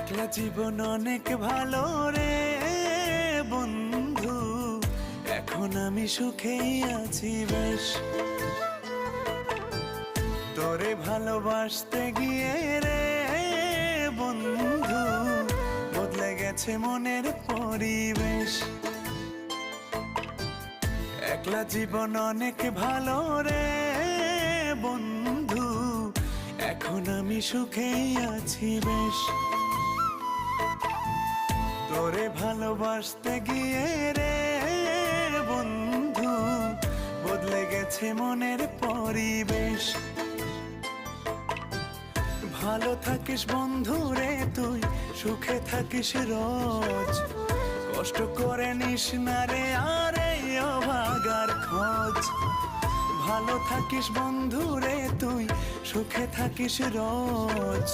একলা জীবন অনেক ভালো রে বন্ধু, এখন আমি সুখেই আছি বেশ। তোরে ভালোবাসতে গিয়ে রে বন্ধু, বদলে গেছে মনের পরিবেশ। একলা জীবন অনেক ভালো রে বন্ধু, এখন আমি সুখেই আছি বেশ। তোরে ভালোবাসতে গিয়ে রে বন্ধু, বদলে গেছে মনের পরিবেশ। ভালো থাকিস বন্ধু রে তুই, সুখে থাকিস রোজ, কষ্ট করে নিস না রে আর এই অভাগার খোঁজ। ভালো থাকিস বন্ধু রে তুই, সুখে থাকিস রোজ।